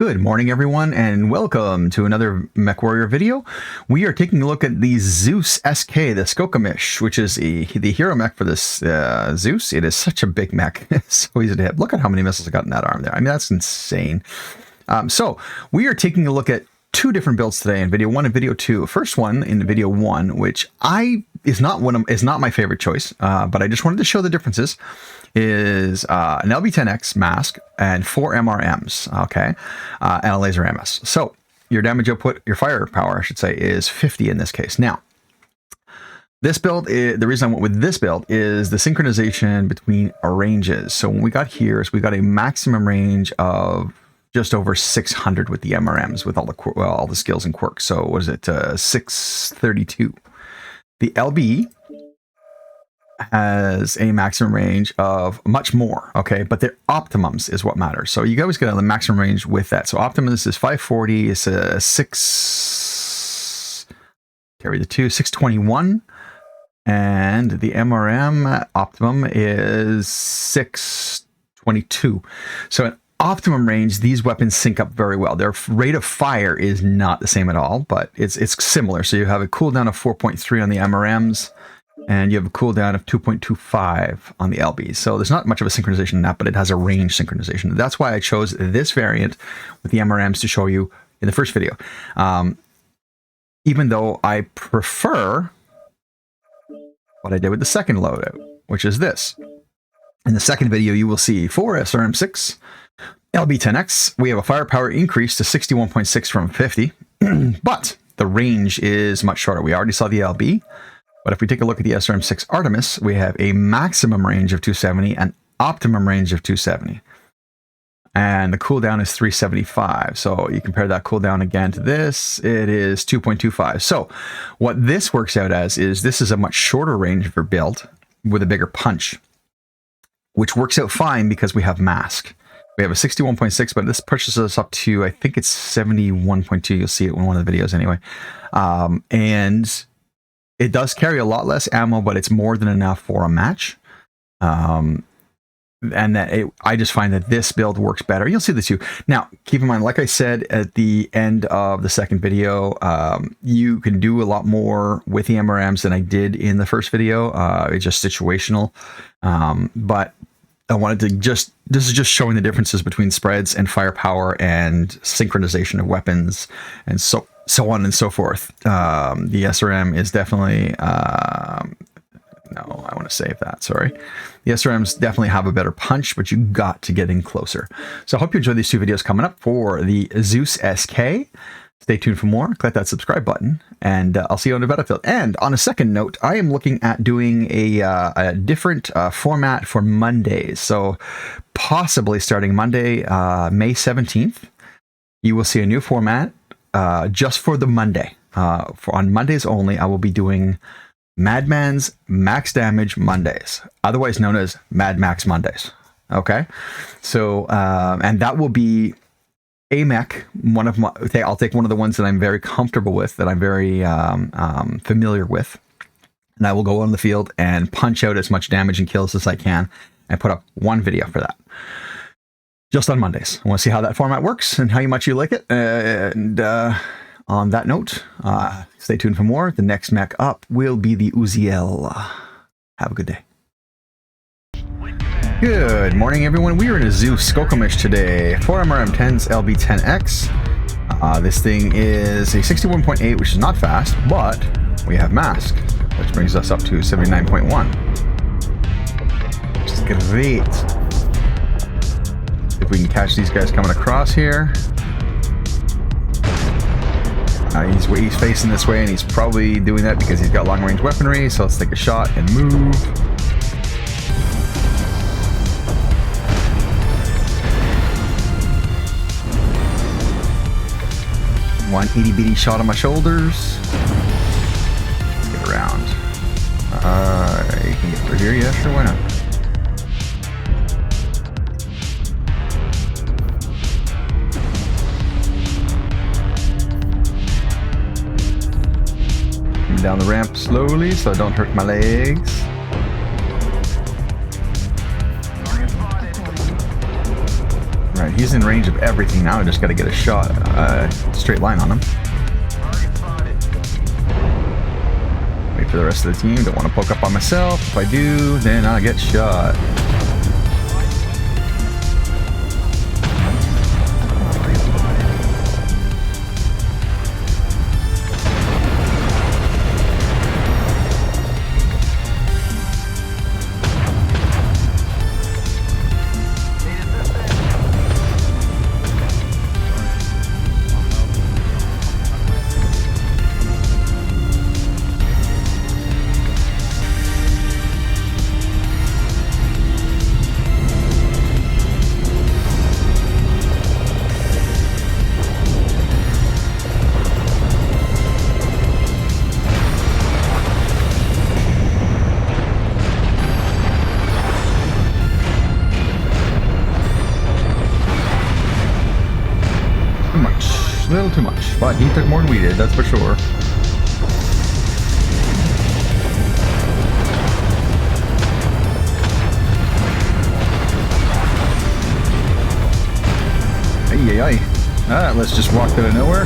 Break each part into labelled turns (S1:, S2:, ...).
S1: Good morning, everyone, and welcome to another Mechwarrior video. We are taking a look at the Zeus SK, the Skokomish, which is the hero mech for this Zeus. It is such a big mech. It's so easy to hit. Look at how many missiles I got in that arm there. I mean, that's insane. So we are taking a look at two different builds today in video one and video two. First one in video one, which is not my favorite choice, but I just wanted to show the differences, is an LB10x mask and 4 MRMs, okay, and a laser MS. So your damage output, your firepower, I should say, is 50 in this case. Now, this build, the reason I went with this build is the synchronization between ranges. So when we got here, we got a maximum range of just over 600 with the MRMs, with all the skills and quirks. So what is it, 632. The LB has a maximum range of much more, okay, but their optimums is what matters. So you always get the maximum range with that. So optimus is 540, it's a 621, and the MRM optimum is 622. So in optimum range, these weapons sync up very well. Their rate of fire is not the same at all, but it's similar. So you have a cooldown of 4.3 on the MRMs, and you have a cooldown of 2.25 on the LBs. So there's not much of a synchronization in that, but it has a range synchronization. That's why I chose this variant with the MRMs to show you in the first video. Even though I prefer what I did with the second loadout, which is this. In the second video, you will see 4 SRM6, LB10x. We have a firepower increase to 61.6 from 50, but the range is much shorter. We already saw the LB. But if we take a look at the SRM6 Artemis, we have a maximum range of 270 and optimum range of 270. And the cooldown is 375. So you compare that cooldown again to this, it is 2.25. So what this works out as is this is a much shorter range for build with a bigger punch, which works out fine because we have mask. We have a 61.6, but this pushes us up to, I think it's 71.2. You'll see it in one of the videos anyway. And it does carry a lot less ammo, but it's more than enough for a match. And that I just find that this build works better. You'll see the two. Now, keep in mind, like I said at the end of the second video, you can do a lot more with the MRMs than I did in the first video. It's just situational. But I wanted to this is just showing the differences between spreads and firepower and synchronization of weapons and so on and so forth. The SRM is definitely, no, I want to save that, sorry. The SRMs definitely have a better punch, but you got to get in closer. So I hope you enjoy these two videos coming up for the Zeus SK. Stay tuned for more, click that subscribe button, and I'll see you on the battlefield. And on a second note, I am looking at doing a different format for Mondays. So possibly starting Monday, May 17th, you will see a new format just for the Monday. On Mondays only, I will be doing MADMAN's Max Damage Mondays, otherwise known as Mad Max Mondays. Okay? So, and that will be a mech, I'll take one of the ones that I'm very comfortable with, that I'm very familiar with, and I will go on the field and punch out as much damage and kills as I can and put up one video for that. Just on Mondays. I want to see how that format works and how much you like it. And on that note, stay tuned for more. The next mech up will be the Uziel. Have a good day. Good morning, everyone. We are in a Zeus Skokomish today. 4 MRM10s LB10x. This thing is a 61.8, which is not fast, but we have mask, which brings us up to 79.1. Which is great. If we can catch these guys coming across here. He's facing this way, and he's probably doing that because he's got long-range weaponry, so let's take a shot and move. One itty-bitty shot on my shoulders. Let's get around. You can get over here, yeah, sure, why not? Down the ramp slowly so I don't hurt my legs. Alright, he's in range of everything now. I just gotta get a shot, straight line on him. Wait for the rest of the team. Don't want to poke up on myself. If I do, then I get shot. A little too much, but he took more than we did, that's for sure. Ay. Let's just walk out of nowhere.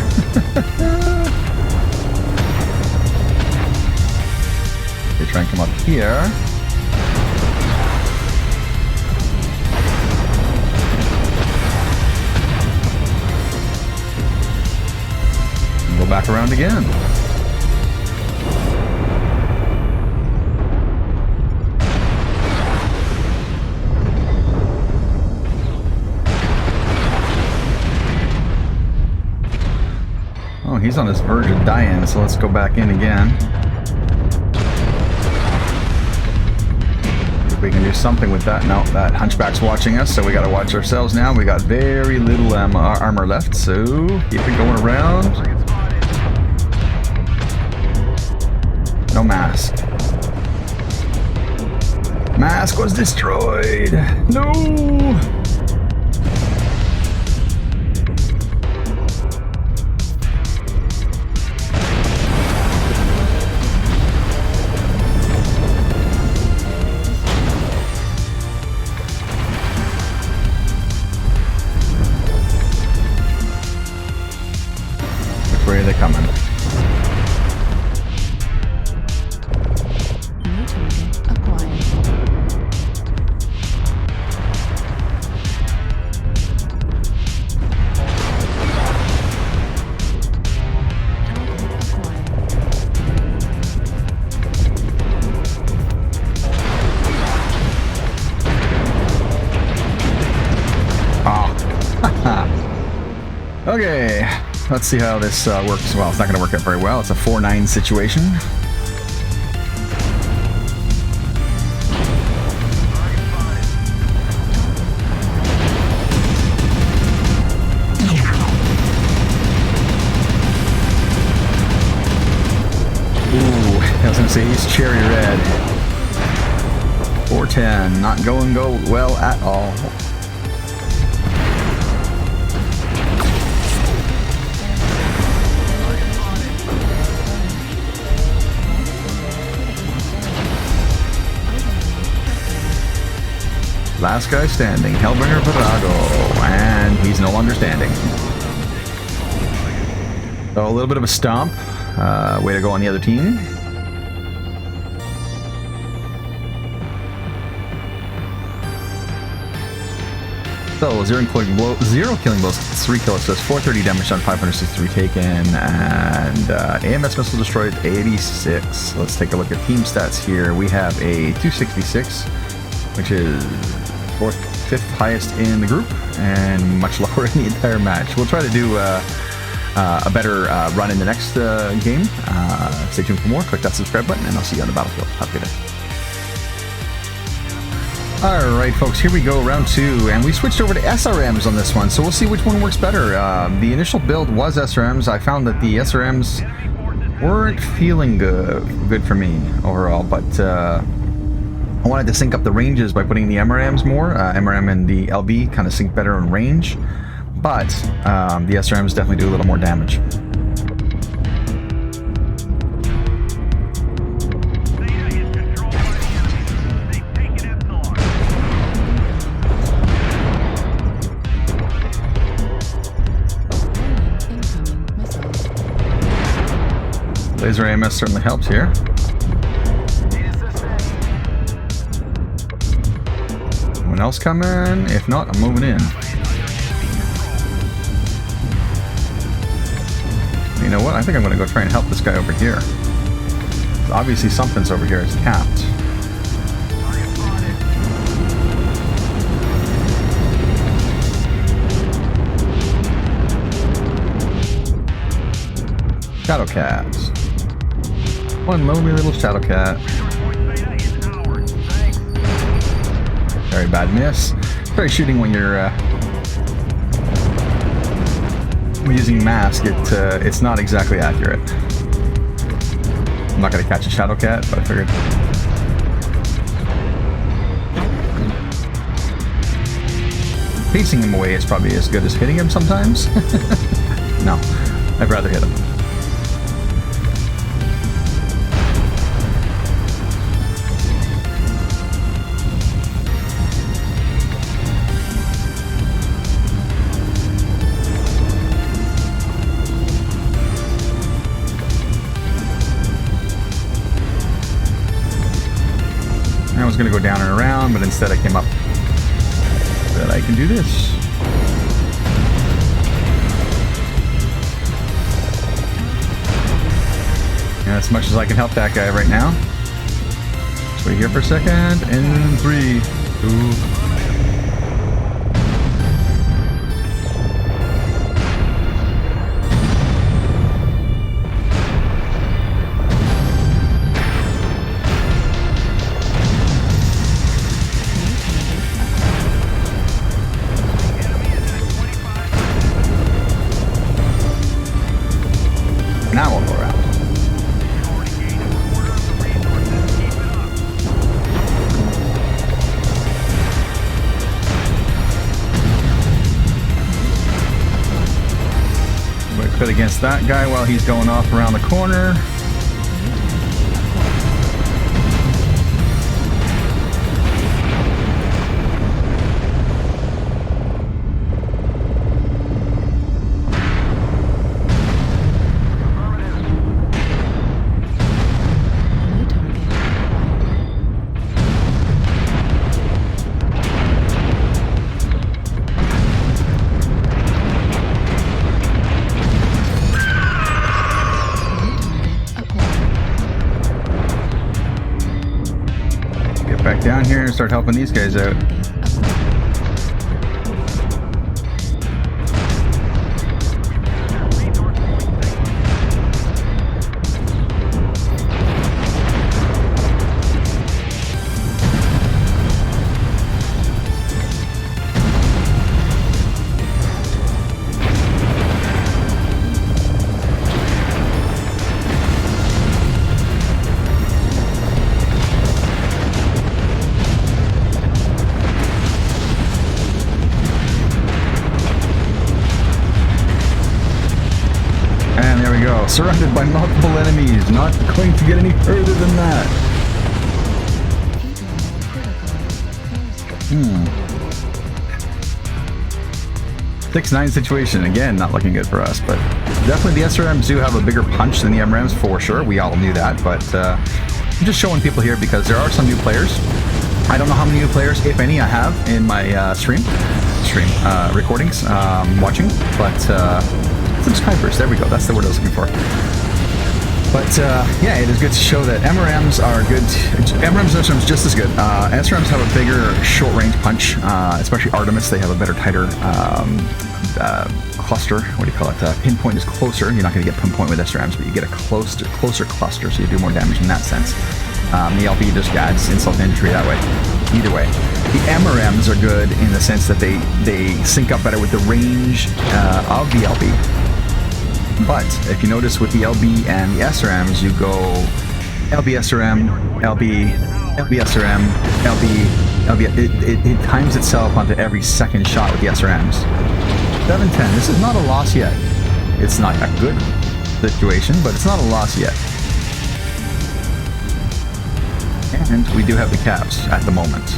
S1: They try and come up here. Go back around again. Oh, he's on his verge of dying, so let's go back in again. See if we can do something with that. No, that hunchback's watching us, so we gotta watch ourselves now. We got very little armor left, so keep it going around. No mask. Mask was destroyed. No. Which way are they coming? Okay, let's see how this works. Well, it's not going to work out very well. It's a 4-9 situation. Ooh, I was going to say he's cherry red. 410, not going well at all. Last guy standing, Hellbringer Virago, and he's no longer standing. So a little bit of a stomp. Way to go on the other team. So zero killing blows, 3 kill assists, 430 damage done, 563 taken, and AMS missile destroyed 86. Let's take a look at team stats here. We have a 266, which is 5th highest in the group and much lower in the entire match. We'll try to do a better run in the next game. Stay tuned for more. Click that subscribe button, and I'll see you on the battlefield. Have a good day. Alright folks, here we go, round 2, and we switched over to SRMs on this one, so we'll see which one works better. The initial build was SRMs. I found that the SRMs weren't feeling good for me overall, but I wanted to sync up the ranges by putting the MRMs more. MRM and the LB kind of sync better in range, but the SRMs definitely do a little more damage. laser AMS certainly helps here. Anyone else coming? If not, I'm moving in. You know what? I think I'm going to go try and help this guy over here. Obviously something's over here is capped. Shadow cats. One lonely little shadow cat. Very bad miss. Try shooting when you're using mask. It's not exactly accurate. I'm not gonna catch a shadow cat, but I figured. Pacing him away is probably as good as hitting him sometimes. No, I'd rather hit him. I was going to go down and around, but instead I came up that I can do this. And as much as I can help that guy right now. Just wait here for a second. In 3, 2... Now we'll go around. We put against that guy while he's going off around the corner. Back down here and start helping these guys out. And there we go, surrounded by multiple enemies, not going to get any further than that. 6-9 situation, again, not looking good for us, but definitely the SRMs do have a bigger punch than the MRMs for sure, we all knew that, but I'm just showing people here because there are some new players. I don't know how many new players, if any, I have in my recordings, watching, but subscribers, there we go, that's the word I was looking for. But yeah, it is good to show that MRMs are good. MRMs and SRMs just as good. SRMs have a bigger short-range punch, especially Artemis. They have a better, tighter cluster. What do you call it? Pinpoint is closer. You're not going to get pinpoint with SRMs, but you get a closer cluster, so you do more damage in that sense. The LB just adds insult to injury that way. Either way, the MRMs are good in the sense that they sync up better with the range of the LB. But if you notice with the LB and the SRMs, you go LB SRM, LB, LB SRM, LB. It times itself onto every second shot with the SRMs. 7-10. This is not a loss yet. It's not a good situation, but it's not a loss yet. And we do have the caps at the moment.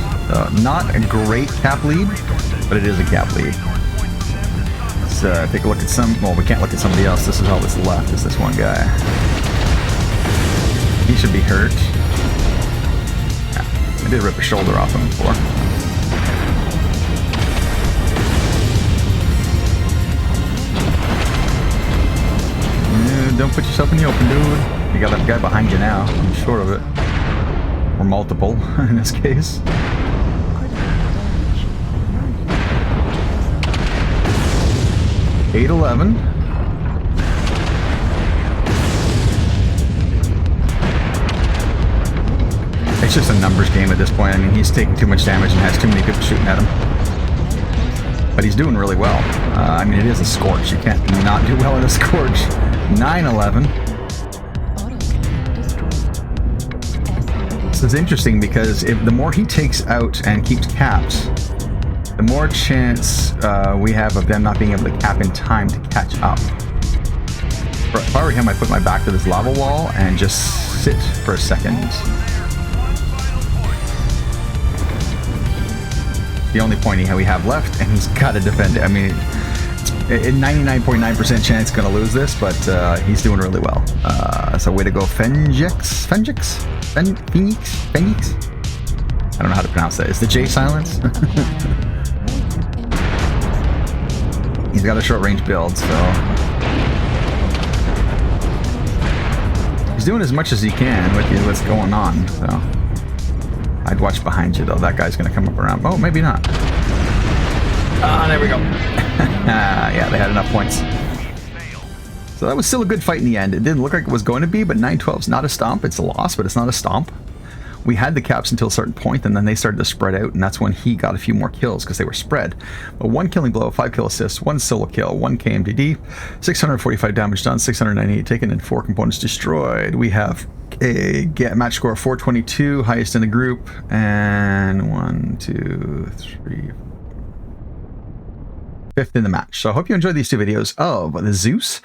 S1: Not a great cap lead, but it is a cap lead. Let's take a look at some. Well, we can't look at somebody else. This is all that's left. Is this one guy? He should be hurt. Yeah, I did rip a shoulder off him before. Yeah, don't put yourself in the open, dude. You got that guy behind you now. I'm sure of it. Or multiple, in this case. $811. It's just a numbers game at this point. I mean, he's taking too much damage and has too many people shooting at him. But he's doing really well. I mean, it is a Scorch. You can't not do well in a Scorch. 911. This is interesting because the more he takes out and keeps caps, the more chance we have of them not being able to cap in time to catch up. If I were him, I'd put my back to this lava wall and just sit for a second. The only point we have left, and he's got to defend it. I mean, it's 99.9% chance going to lose this, but he's doing really well. So way to go, Phoenix? I don't know how to pronounce that. Is the J silence? He's got a short-range build, so he's doing as much as he can with what's going on. So I'd watch behind you, though. That guy's going to come up around. Oh, maybe not. Ah, there we go. Yeah, they had enough points. So that was still a good fight in the end. It didn't look like it was going to be, but 912's not a stomp. It's a loss, but it's not a stomp. We had the caps until a certain point, and then they started to spread out, and that's when he got a few more kills because they were spread. But 1 killing blow, 5 kill assists, 1 solo kill, 1 KMDD, 645 damage done, 698 taken, and 4 components destroyed. We have a match score of 422, highest in the group, and 1, 2, 3, 5th in the match. So I hope you enjoyed these 2 videos of the Zeus.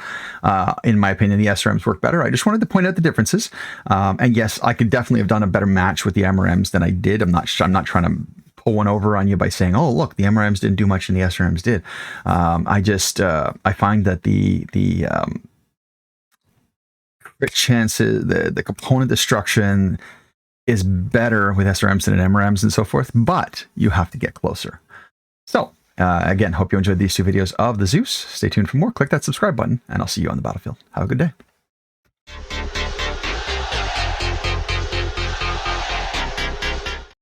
S1: In my opinion, the SRMs work better. I just wanted to point out the differences. And yes, I could definitely have done a better match with the MRMs than I did. I'm not trying to pull one over on you by saying, oh, look, the MRMs didn't do much and the SRMs did. I find that the crit chances, the component destruction is better with SRMs than MRMs and so forth, but you have to get closer. So, again, hope you enjoyed these 2 videos of the Zeus. Stay tuned for more. Click that subscribe button, and I'll see you on the battlefield. Have a good day.